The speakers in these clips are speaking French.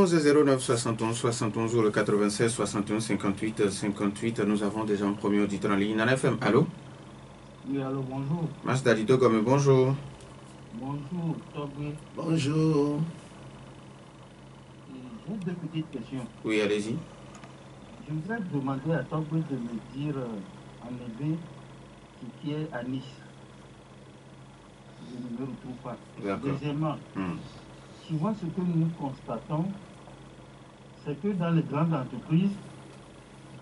09 71 71 ou le 96 61 58 58. Nous avons déjà un premier auditeur en ligne. Nana FM, allô? Oui, allô, bonjour. Mas Dalido Gome, bonjour. Bonjour, Togwe. Bonjour. J'ai deux petites questions. Oui, allez-y. Je voudrais demander à Togwe de me dire en effet ce qui est à Nice. Je ne me retrouve pas. Deuxièmement, souvent ce que nous constatons, c'est que dans les grandes entreprises,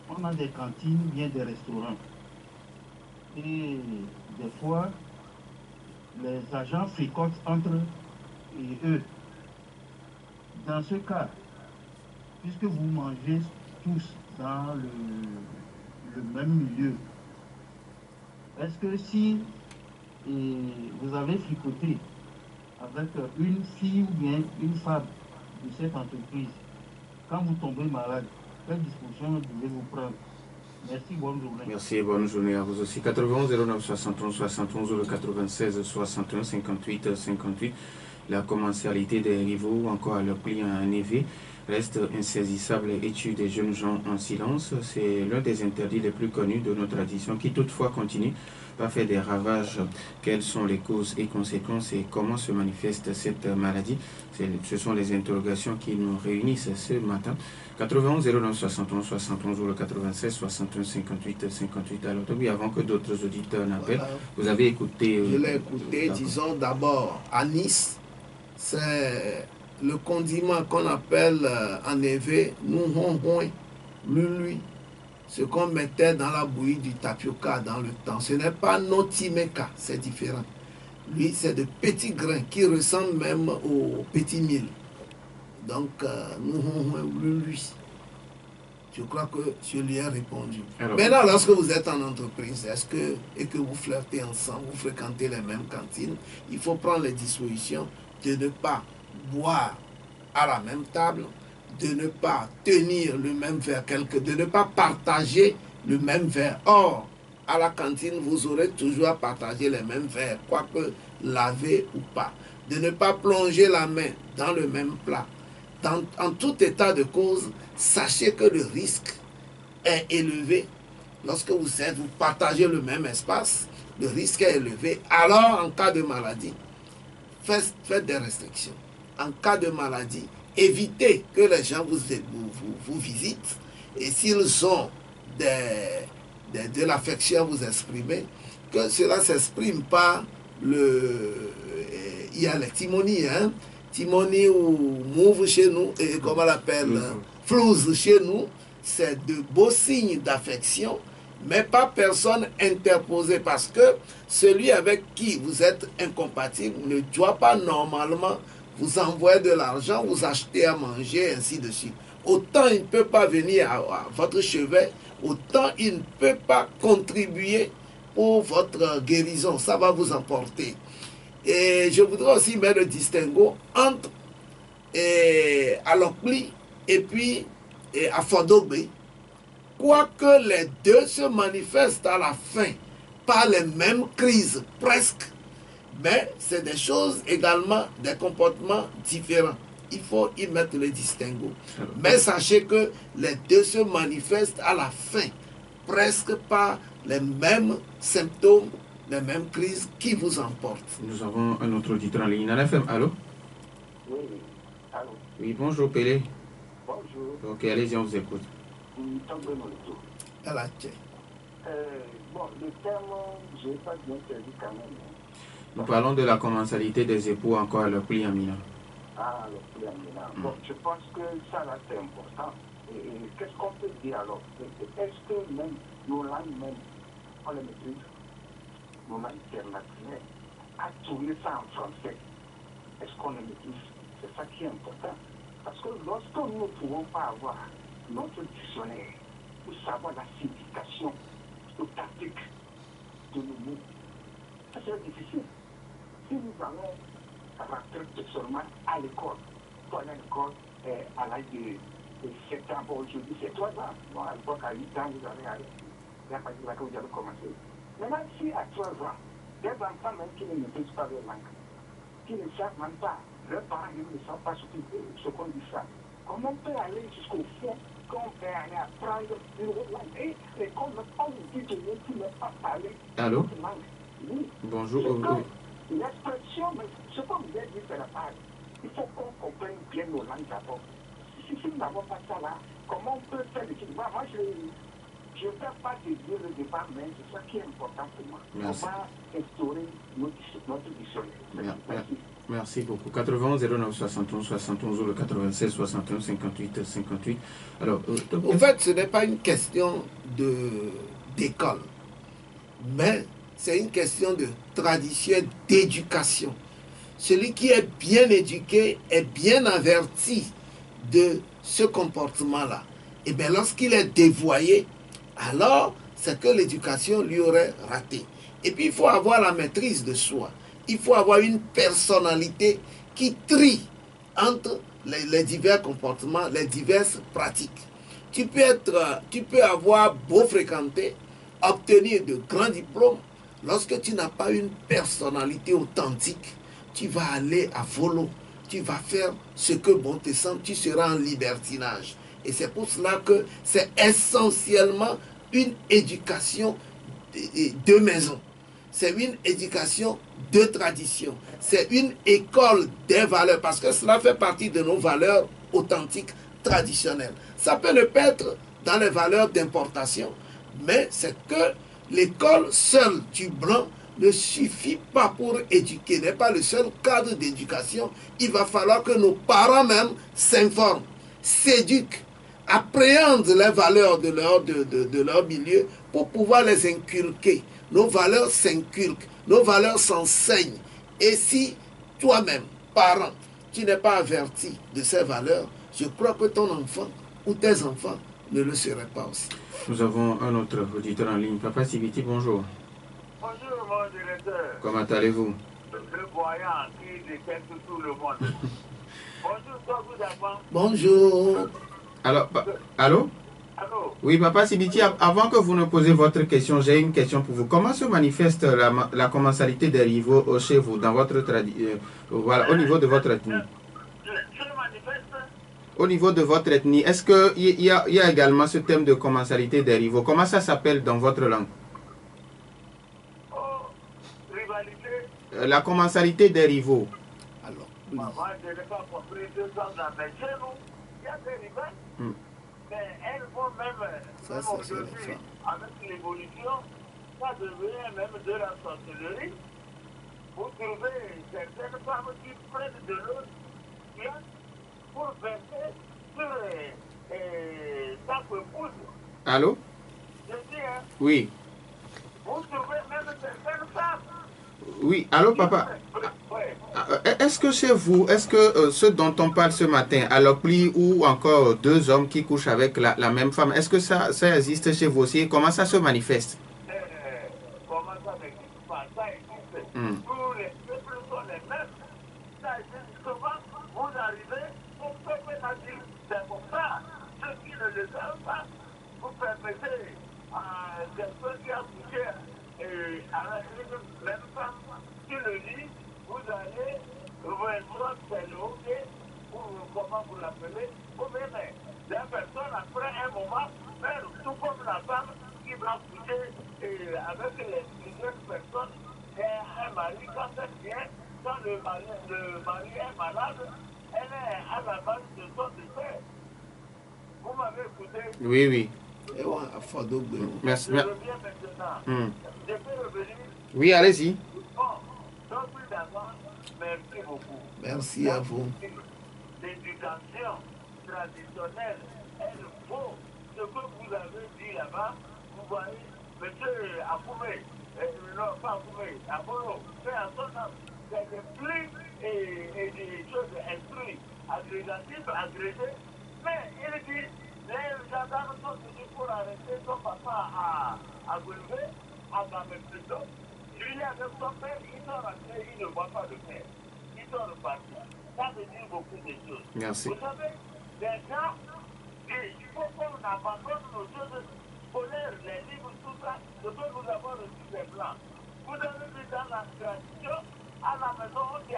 on a des cantines, bien des restaurants. Et des fois, les agents fricotent entre eux et eux. Dans ce cas, puisque vous mangez tous dans le même milieu, est-ce que si vous avez fricoté avec une fille ou bien une femme de cette entreprise, quand vous tombez malade, quelle disposition devez-vous prendre? Merci, bonne journée. Merci, bonne journée à vous aussi. 91 09 71 71 ou le 96 61 58 58. La commensalité des rivaux ou encore le prix en EV reste insaisissable et tue des jeunes gens en silence. C'est l'un des interdits les plus connus de nos traditions qui toutefois continue à faire des ravages. Quelles sont les causes et conséquences et comment se manifeste cette maladie? Ce sont les interrogations qui nous réunissent ce matin. 91 09 71 71 ou le 96 61 58 58. Alors oui, avant que d'autres auditeurs n'appellent, voilà. Vous avez écouté... Je l'ai écouté, disons d'abord à Nice, c'est le condiment qu'on appelle en éveil, nous lui, ce qu'on mettait dans la bouillie du tapioca dans le temps. Ce n'est pas notimeka, c'est différent. Lui, c'est de petits grains qui ressemblent même aux petits milles. Donc, lui. Je crois que je lui ai répondu. Alors, maintenant, lorsque vous êtes en entreprise, et que vous flirtez ensemble, vous fréquentez les mêmes cantines, il faut prendre les dispositions de ne pas boire à la même table, de ne pas tenir le même verre, de ne pas partager le même verre. Or, à la cantine, vous aurez toujours à partager les mêmes verres, quoique lavé ou pas. De ne pas plonger la main dans le même plat. En tout état de cause, sachez que le risque est élevé. Lorsque vous partagez le même espace, le risque est élevé. Alors, en cas de maladie, faites des restrictions. En cas de maladie, évitez que les gens vous visitent. Et s'ils ont de l'affection à vous exprimer, que cela s'exprime par il y a les timonies, hein? Timoni ou mouve chez nous, et comment on l'appelle, flouze chez nous, c'est de beaux signes d'affection, mais pas personne interposée, parce que celui avec qui vous êtes incompatible ne doit pas normalement vous envoyer de l'argent, vous acheter à manger, ainsi de suite. Autant il ne peut pas venir à votre chevet, autant il ne peut pas contribuer pour votre guérison. Ça va vous emporter. Et je voudrais aussi mettre le distinguo entre Alokli et puis Afodogbe. Quoique les deux se manifestent à la fin par les mêmes crises, presque. Mais c'est des choses également, des comportements différents. Il faut y mettre le distinguo. Mais sachez que les deux se manifestent à la fin, presque par les mêmes symptômes, les mêmes crises qui vous emportent. Nous avons un autre auditeur en ligne. FM, allô? Oui, allô. Oui, bonjour Pélé. Bonjour. Ok, allez-y, on vous écoute. Bon, le terme, je n'ai pas bien saisi quand même. Nous parlons de la commensalité des époux encore à leur prix en Mina. Ah, le prix en Mina. Bon, je pense que ça là c'est important. Et qu'est-ce qu'on peut dire alors? Est-ce que même nos langues même, on les maîtrise? Nos langues internationales, à tourner ça en français, est-ce qu'on les maîtrise? C'est ça qui est important. Parce que lorsque nous ne pouvons pas avoir notre dictionnaire pour savoir la signification authentique de nos mots, ça c'est difficile. Si nous allons rentrer seulement à l'école, pour aller à l'école à l'âge de 7 ans, bon, aujourd'hui c'est 3 ans. Bon, à l'époque, à 8 ans, vous allez aller. Il n'y a pas de là que vous allez commencer. Maintenant, si à 3 ans, des enfants même qui ne maîtrisent pas leur langue, qui ne savent même pas, leurs parents ne savent pas ce qu'on dit ça, comment on peut aller jusqu'au fond quand on peut aller apprendre une autre langue? Et l'école n'a pas dit de nous qui n'a pas parlé Allô? notre langue. Oui. Bonjour. L'expression, mais je peux vous dire c'est la base. Il faut qu'on comprenne bien nos langues d'abord. Si nous n'avons pas ça là, comment on peut faire l'étude? Moi, je ne fais pas dédier le débat, mais c'est ça qui est important pour moi. Merci. On va instaurer notre dictionnaire. Merci beaucoup. 91 09 71 71 ou le 96 61 58 58. Alors, en fait, ce n'est pas une question d'école, mais c'est une question de tradition, d'éducation. Celui qui est bien éduqué est bien averti de ce comportement-là. Et bien, lorsqu'il est dévoyé, alors c'est que l'éducation lui aurait raté. Et puis, il faut avoir la maîtrise de soi. Il faut avoir une personnalité qui trie entre les divers comportements, les diverses pratiques. Tu peux avoir beau fréquenter, obtenir de grands diplômes. Lorsque tu n'as pas une personnalité authentique, tu vas aller à volo. Tu vas faire ce que bon te semble, tu seras en libertinage. Et c'est pour cela que c'est essentiellement une éducation de maison. C'est une éducation de tradition. C'est une école des valeurs, parce que cela fait partie de nos valeurs authentiques, traditionnelles. Ça peut ne pas être dans les valeurs d'importation, mais c'est que l'école seule du blanc ne suffit pas pour éduquer, n'est pas le seul cadre d'éducation. Il va falloir que nos parents même s'informent, s'éduquent, appréhendent les valeurs de leur milieu pour pouvoir les inculquer. Nos valeurs s'inculquent, nos valeurs s'enseignent. Et si toi-même, parent, tu n'es pas averti de ces valeurs, je crois que ton enfant ou tes enfants ne le seraient pas aussi. Nous avons un autre auditeur en ligne. Papa Sibiti, bonjour. Bonjour mon directeur. Comment allez-vous? Le voyant qui déteste tout le monde. Bonjour, toi vous d'avant. Bonjour. Alors, allô? Allô? Oui, Papa Sibiti, avant que vous ne posiez votre question, j'ai une question pour vous. Comment se manifeste la commensalité des rivaux chez vous, dans votre voilà, au niveau de votre ethnie? Au niveau de votre ethnie, est-ce qu'il y a également ce thème de commensalité des rivaux? Comment ça s'appelle dans votre langue? Rivalité. La commensalité des rivaux. Alors, Moi, je n'ai pas compris 2 ans dans mes chez nous. Il y a des rivales. Mais elles vont même aujourd'hui, avec l'évolution, ça devient même de la sorcellerie. Vous trouvez certaines femmes qui prennent de l'eau pour verser sur sa épouse. Allô? Je dis, hein, Oui. vous trouvez même certaines femmes. Oui, allô papa. Est-ce que chez vous, est-ce que ce dont on parle ce matin, Alokli ou encore 2 hommes qui couchent avec la même femme, est-ce que ça existe chez vous aussi? Comment ça se manifeste? Comment ça n'existe pas? Ça existe. Tous les peuples sont les mêmes. Ça existe souvent. Vous arrivez, au peuple natif. C'est pour ça. Ceux qui ne le savent pas, vous permettez à quelqu'un qui a couché avec une même femme qui le lit, vous allez rejoindre Péloqué, ou comment vous l'appelez, vous venez. La personne, après un moment, même tout comme la femme qui va coucher avec les autres personnes, et un mari, quand elle vient, quand le mari est malade, elle est à la base de son décès. Vous m'avez écouté? Oui, oui. Merci. Je reviens maintenant. Je peux revenir? Oui, allez-y. Bon, donc plus d'avant, merci beaucoup. Merci à vous. L'éducation traditionnelle, elle vaut ce que vous avez dit là-bas. Vous voyez, monsieur Akoumé, non pas Akoumé, Apollo, fait en sorte que c'est plus et des choses instruites, agrégées, mais il dit, les gendarmes sont venus pour arrêter son papa à Goulouvé, à Gamé plutôt. Lui avec son père, ils sont rentrés, ils ne voient pas le père. Ils sont repartis. Ça veut dire beaucoup de choses. Merci. Vous savez, les gens, il faut qu'on abandonne nos choses scolaires, les livres, tout ça, ce que nous avons reçu des blancs. Vous avez vu dans la tradition, à la maison, on dit,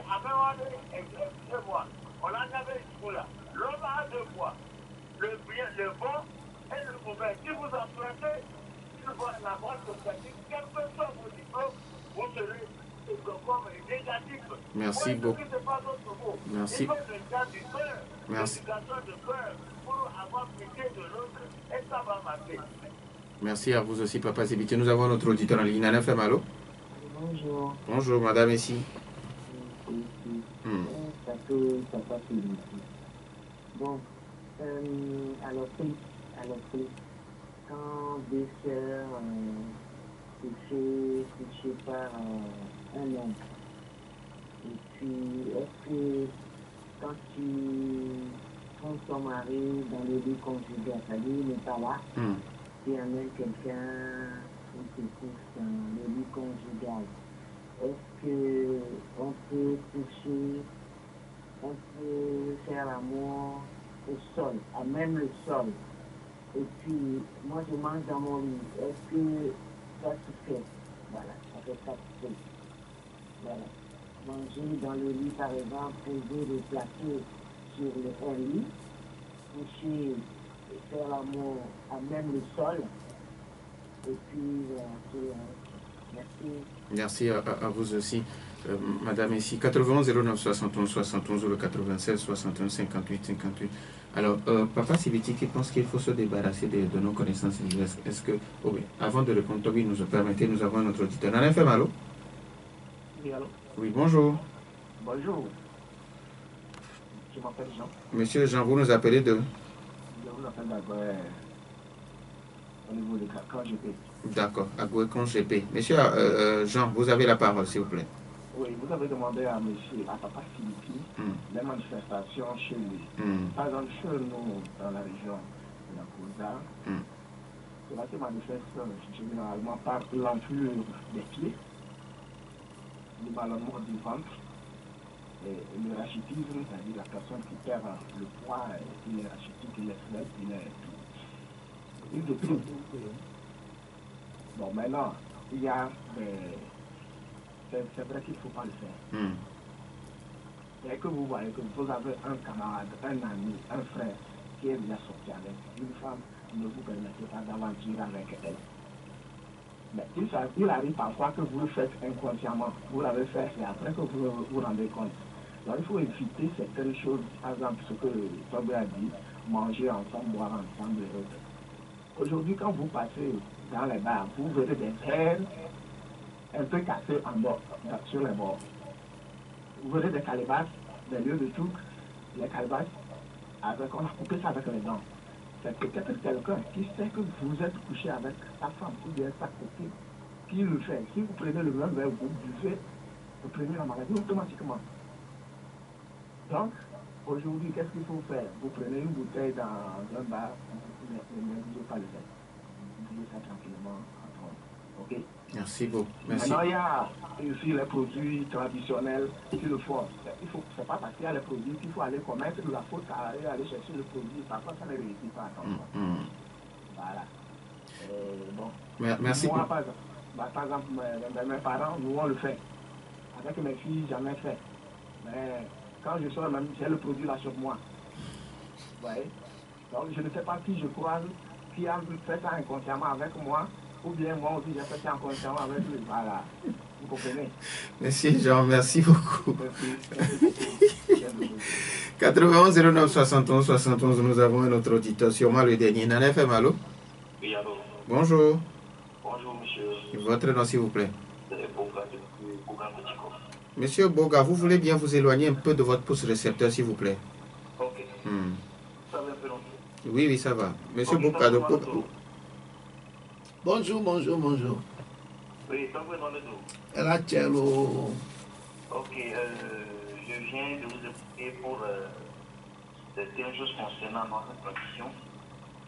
excusez-moi, on a jamais eu là. L'homme a 2 fois. Merci beaucoup. Merci. Merci. Merci à vous aussi, Papa Zébitié. Nous avons notre auditeur en ligne. Nana FM, allô? Bonjour. Bonjour, madame, ici. Bon, alors, quand deux sœurs touchées par un homme, et puis est-ce que quand tu prends ton mari dans le lit conjugal, c'est-à-dire il n'est pas là, tu amènes quelqu'un qui te couche dans le lit conjugal, est-ce qu'on peut toucher, on peut faire l'amour au sol, à même le sol? Et puis, moi je mange dans mon lit, est-ce que ça se fait? Voilà, ça fait ça se fait. Voilà. Manger dans le lit, par exemple, poser le plateau sur un lit, toucher et faire l'amour à même le sol. Et puis, merci. Merci à vous aussi, madame, ici. 91 09 71 71 ou le 96 61 58 58. Alors, Papa Sibiti qui pense qu'il faut se débarrasser de nos connaissances religieuses. Est-ce que, oh oui, avant de répondre, Toby nous a permis, nous avons notre auditeur. Nana FM, allô? Oui, allô? Oui, bonjour. Bonjour. Je m'appelle Jean. Monsieur Jean, vous nous appelez de? Je vous appelle d'abord au niveau de KGP. D'accord, à Gouekon GP. Monsieur Jean, vous avez la parole, s'il vous plaît. Oui, vous avez demandé à Papa Philippe, les manifestations chez lui. Par exemple, chez nous, dans la région de la Cousa, cela se manifeste généralement par l'enflure des pieds, le ballonnement du ventre, et le rachitisme, c'est-à-dire la personne qui perd le poids, il est rachitique, il est faible, il déprime. Bon, maintenant, il y a des... C'est vrai qu'il ne faut pas le faire. Et que vous voyez que vous avez un camarade, un ami, un frère qui est déjà sorti avec une femme, ne vous permettez pas d'aventure avec elle. Mais il arrive parfois que vous le faites inconsciemment. Vous l'avez fait, c'est après que vous vous rendez compte. Donc il faut éviter certaines choses, par exemple ce que Toby a dit, manger ensemble, boire ensemble et autres. Aujourd'hui, quand vous passez dans les bars, vous verrez des verres un peu cassés en bord, sur les bords. Vous verrez des calebasses, des lieux de trucs, les calebasses, on a coupé ça avec les dents. C'est peut-être quelqu'un qui sait que vous êtes couché avec sa femme ou bien sa copine qui le fait. Si vous prenez le même verre, vous buvez, vous prenez la maladie automatiquement. Donc, aujourd'hui, qu'est-ce qu'il faut faire? Vous prenez une bouteille dans un bar, ne buvez pas le verre. Vous buvez ça tranquillement. Ok? Merci beaucoup. Merci. Maintenant, il y a aussi les produits traditionnels qui le font. C'est pas parce qu'il y a les produits qu'il faut aller commettre de la faute à aller chercher le produit. Parfois, ça ne réussit pas. Voilà. Bon. Merci. Moi, par exemple, mes parents, nous, on le fait. Avec mes filles, jamais fait. Mais quand je sors, même, j'ai le produit là sur moi. Vous voyez? Donc, je ne sais pas qui je croise, qui a fait ça inconsciemment avec moi. Ou bien moi aussi, j'ai fait ça inconsciemment avec lui. Voilà. Vous comprenez? Merci Jean, merci beaucoup. 91 09 71 71, nous avons un autre auditeur, sûrement le dernier. Nana FM, allô? Oui, allô. Bonjour. Bonjour, monsieur. Votre nom, s'il vous plaît. Boga depuis Boga Petitco. Monsieur Boga, vous voulez bien vous éloigner un peu de votre pouce récepteur, s'il vous plaît? Ok. Ça va un peu longtemps. Oui, oui, ça va. Monsieur Boga, de Bonjour, bonjour, bonjour. Oui, ça va dans le dos. La cello. Ok, je viens de vous écouter pour certaines choses concernant notre tradition,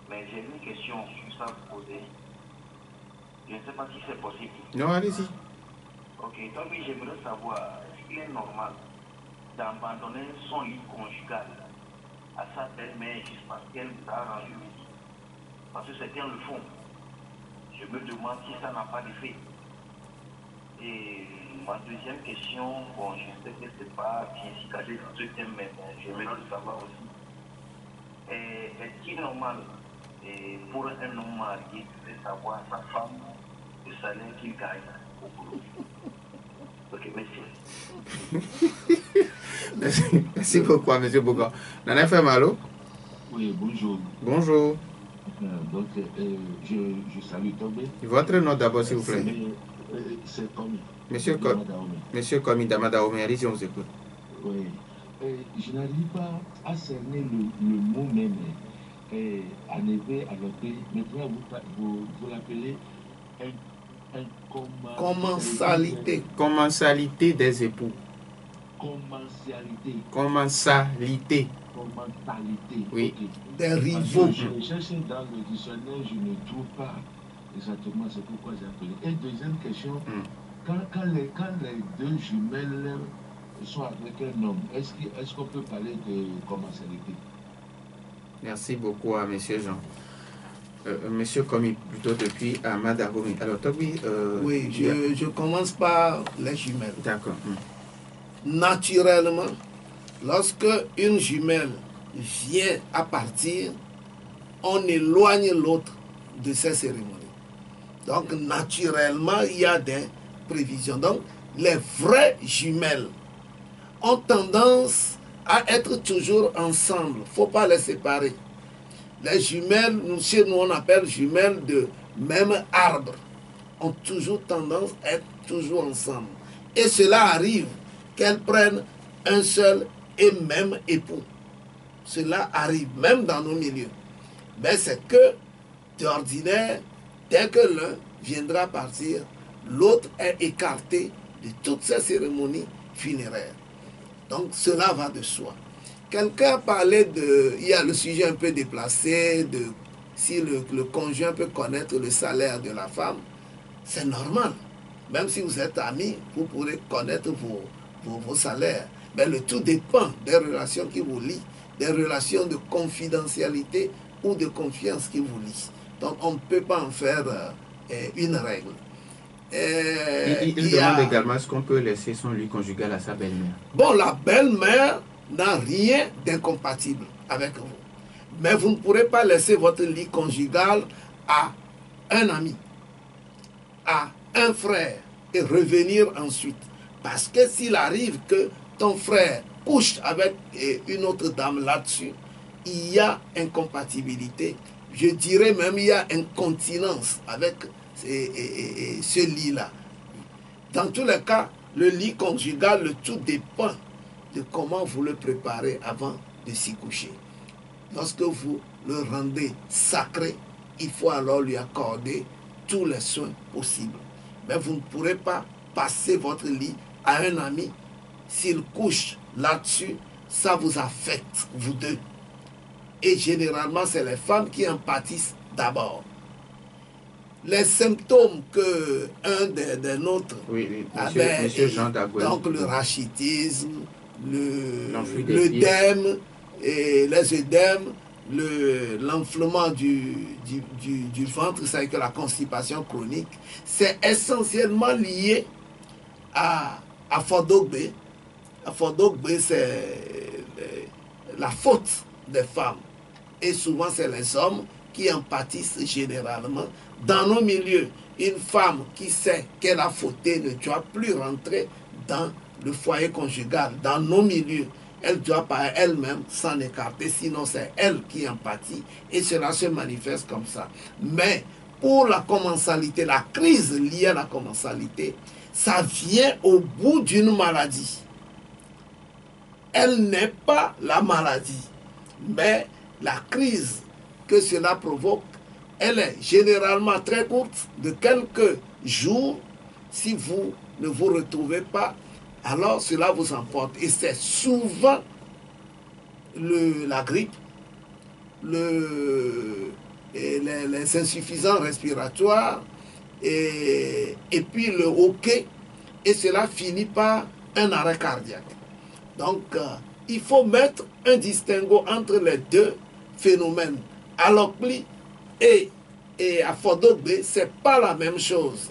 mais j'ai une question sur ça à vous poser. Je ne sais pas si c'est possible. Non, allez-y. Ok, donc oui, j'aimerais savoir, est-ce qu'il est normal d'abandonner son lit conjugal à sa belle-mère juste parce qu'elle vous a rendu visite? Parce que certains le font. Je me demande si ça n'a pas d'effet. Et ma deuxième question, bon, je sais que ce n'est pas bien si caché dans ce thème, mais j'aimerais le savoir aussi. Est-il normal pour un homme marié de savoir sa femme le salaire qu'il gagne au boulot? Ok, merci. Merci beaucoup, M. Bougan. Nana FM, allô? Oui, bonjour. Bonjour. Donc, je salue Tobé. Votre nom d'abord, s'il vous plaît. C'est Komi. Monsieur Komi Damadaomi, allez-y, on vous écoute. Oui. Je n'arrive pas à cerner le mot même. Enlevé, adopté. Maintenant, vous l'appelez commensalité. Commensalité des époux. Commensalité. Commensalité. Commensalité. Oui. Okay. Des rivaux. Je cherche dans le dictionnaire, je ne trouve pas exactement ce pourquoi j'ai appelé. Et deuxième question, quand les deux jumelles sont avec un homme, est-ce qu'on peut parler de commensalité? Merci beaucoup à M. Jean. Monsieur Komi, plutôt depuis Amadahomi. Alors, Toby... oui, je commence par les jumelles. D'accord. Naturellement, lorsque une jumelle vient à partir, on éloigne l'autre de ces cérémonies. Donc, naturellement, il y a des prévisions. Donc, les vraies jumelles ont tendance à être toujours ensemble. Il ne faut pas les séparer. Les jumelles, chez nous, on appelle jumelles de même arbre, ont toujours tendance à être toujours ensemble. Et cela arrive qu'elles prennent un seul et même époux. Cela arrive même dans nos milieux. Mais c'est que, d'ordinaire, dès que l'un viendra partir, l'autre est écarté de toutes ces cérémonies funéraires. Donc cela va de soi. Quelqu'un parlait de... Il y a le sujet un peu déplacé, de si le conjoint peut connaître le salaire de la femme. C'est normal. Même si vous êtes amis, vous pourrez connaître vos salaires. Mais le tout dépend des relations qui vous lient, des relations de confidentialité ou de confiance qui vous lient. Donc on ne peut pas en faire une règle. Il demande également est-ce qu'on peut laisser son lit conjugal à sa belle-mère. Bon, la belle-mère n'a rien d'incompatible avec vous. Mais vous ne pourrez pas laisser votre lit conjugal à un ami, à un frère et revenir ensuite. Parce que s'il arrive que ton frère couche avec une autre dame là-dessus, il y a incompatibilité. Je dirais même il y a incontinence avec ce lit-là. Dans tous les cas, le lit conjugal, le tout dépend de comment vous le préparez avant de s'y coucher. Lorsque vous le rendez sacré, il faut alors lui accorder tous les soins possibles. Mais vous ne pourrez pas passer votre lit à un ami. S'il couche là-dessus, ça vous affecte, vous deux. Et généralement, c'est les femmes qui en pâtissent d'abord. Les symptômes que un des nôtres avait, monsieur Jean Dagouel, donc le rachitisme, l'œdème, et les œdèmes, l'enflement du ventre, c'est que la constipation chronique, c'est essentiellement lié à Fodogbe. Fodogbe, c'est la faute des femmes. Et souvent, c'est les hommes qui en pâtissent généralement. Dans nos milieux, une femme qui sait qu'elle a fauté ne doit plus rentrer dans le foyer conjugal. Dans nos milieux, elle doit par elle-même s'en écarter, sinon c'est elle qui en pâtit et cela se manifeste comme ça. Mais pour la commensalité, la crise liée à la commensalité, ça vient au bout d'une maladie. Elle n'est pas la maladie, mais la crise que cela provoque, elle est généralement très courte, de quelques jours. Si vous ne vous retrouvez pas, alors cela vous emporte. Et c'est souvent la grippe, les insuffisants respiratoires, et puis le hoquet, et cela finit par un arrêt cardiaque. Donc, il faut mettre un distinguo entre les deux phénomènes. Alokli et Afodogbe, ce n'est pas la même chose.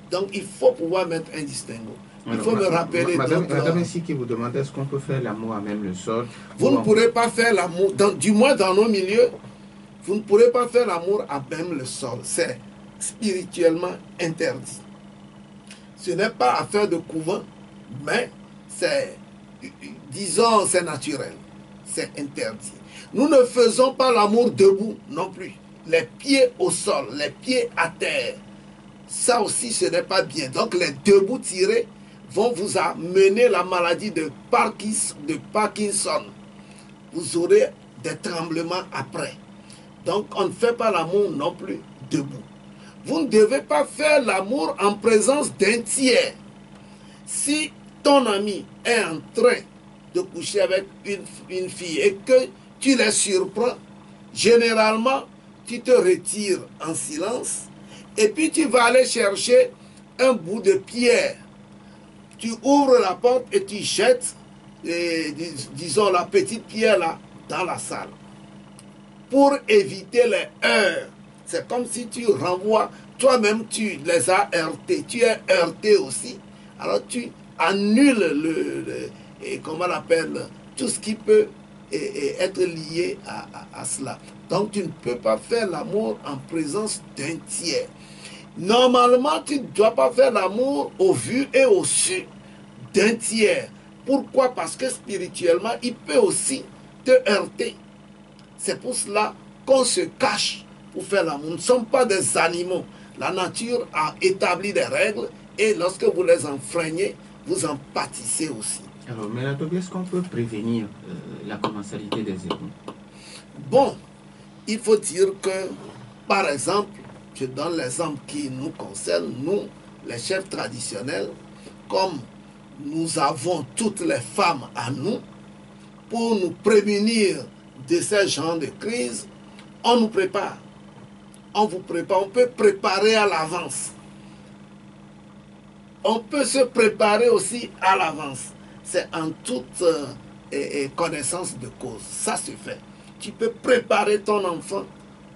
Donc, il faut pouvoir mettre un distinguo. Il faut me rappeler. Madame ici qui vous demande est-ce qu'on peut faire l'amour à même le sol. Vous ne pourrez pas faire l'amour, du moins dans nos milieux, vous ne pourrez pas faire l'amour à même le sol. C'est spirituellement interdit. Ce n'est pas affaire de couvent, mais c'est, disons, c'est naturel. C'est interdit. Nous ne faisons pas l'amour debout non plus. Les pieds au sol, les pieds à terre. Ça aussi, ce n'est pas bien. Donc, les debout tirés vont vous amener la maladie de Parkinson. Vous aurez des tremblements après. Donc, on ne fait pas l'amour non plus debout. Vous ne devez pas faire l'amour en présence d'un tiers. Si ton ami est en train de coucher avec une fille et que tu les surprends, généralement, tu te retires en silence et puis tu vas aller chercher un bout de pierre. Tu ouvres la porte et tu jettes, disons, la petite pierre là dans la salle pour éviter les heurts. C'est comme si tu renvoies, toi-même tu les as heurtés, tu es heurté aussi. Alors tu annules comment on appelle, tout ce qui peut être lié à cela. Donc tu ne peux pas faire l'amour en présence d'un tiers. Normalement, tu ne dois pas faire l'amour au vu et au su d'un tiers. Pourquoi? Parce que spirituellement, il peut aussi te heurter. C'est pour cela qu'on se cache pour faire l'amour. Nous ne sommes pas des animaux. La nature a établi des règles et lorsque vous les enfreignez, vous en pâtissez aussi. Alors, mais est-ce qu'on peut prévenir la commensalité des époux? Bon, il faut dire que, par exemple, je donne l'exemple qui nous concerne, nous, les chefs traditionnels, comme nous avons toutes les femmes à nous, pour nous prémunir de ces genres de crise, on nous prépare. On vous prépare, on peut préparer à l'avance. On peut se préparer aussi à l'avance. C'est en toute connaissance de cause. Ça se fait. Tu peux préparer ton enfant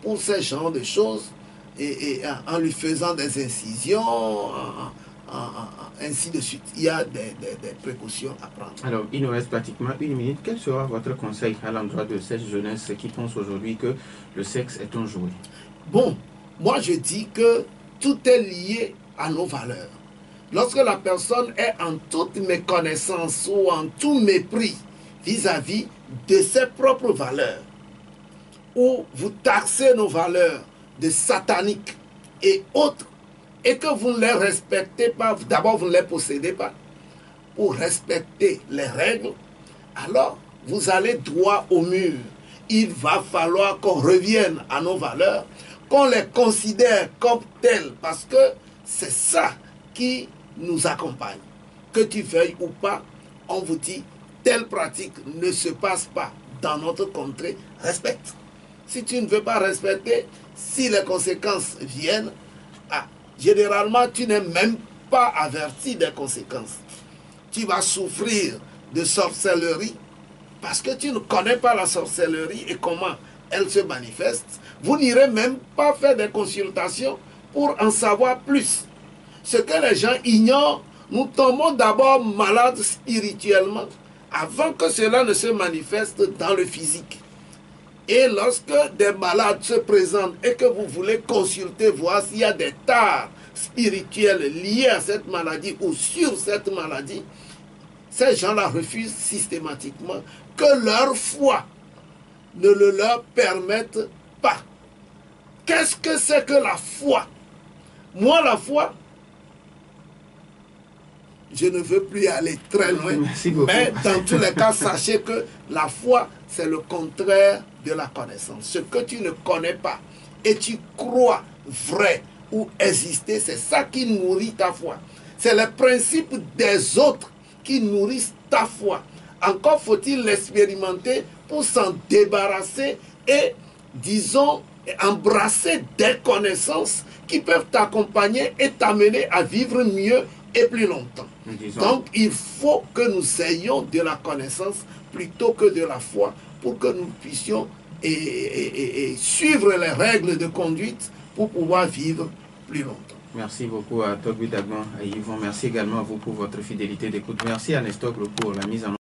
pour ce genre de choses et en lui faisant des incisions, ainsi de suite. Il y a des précautions à prendre. Alors, il nous reste pratiquement 1 minute. Quel sera votre conseil à l'endroit de cette jeunesse qui pense aujourd'hui que le sexe est un jouet? Bon, moi je dis que tout est lié à nos valeurs. Lorsque la personne est en toute méconnaissance ou en tout mépris vis-à-vis de ses propres valeurs, ou vous taxez nos valeurs de sataniques et autres, et que vous ne les respectez pas, d'abord vous ne les possédez pas, pour respecter les règles, alors vous allez droit au mur. Il va falloir qu'on revienne à nos valeurs, qu'on les considère comme telles, parce que c'est ça qui nous accompagne. Que tu veuilles ou pas, on vous dit, telle pratique ne se passe pas dans notre contrée, respecte. Si tu ne veux pas respecter, si les conséquences viennent, généralement tu n'es même pas averti des conséquences. Tu vas souffrir de sorcellerie parce que tu ne connais pas la sorcellerie et comment elle se manifeste. Vous n'irez même pas faire des consultations pour en savoir plus. Ce que les gens ignorent, nous tombons d'abord malades spirituellement avant que cela ne se manifeste dans le physique. Et lorsque des malades se présentent et que vous voulez consulter, voir s'il y a des tares spirituelles liées à cette maladie ou sur cette maladie, ces gens-là refusent systématiquement que leur foi ne le leur permette pas. Qu'est-ce que c'est que la foi? Moi, la foi, je ne veux plus aller très loin, mais dans tous les cas, sachez que la foi, c'est le contraire de la connaissance. Ce que tu ne connais pas et tu crois vrai ou exister, c'est ça qui nourrit ta foi. C'est les principes des autres qui nourrissent ta foi. Encore faut-il l'expérimenter pour s'en débarrasser et, disons, embrasser des connaissances qui peuvent t'accompagner et t'amener à vivre mieux et plus longtemps. Donc, il faut que nous ayons de la connaissance plutôt que de la foi pour que nous puissions suivre les règles de conduite pour pouvoir vivre plus longtemps. Merci beaucoup à Togbu Dagban, à Yvon. Merci également à vous pour votre fidélité d'écoute. Merci à Nestor pour la mise en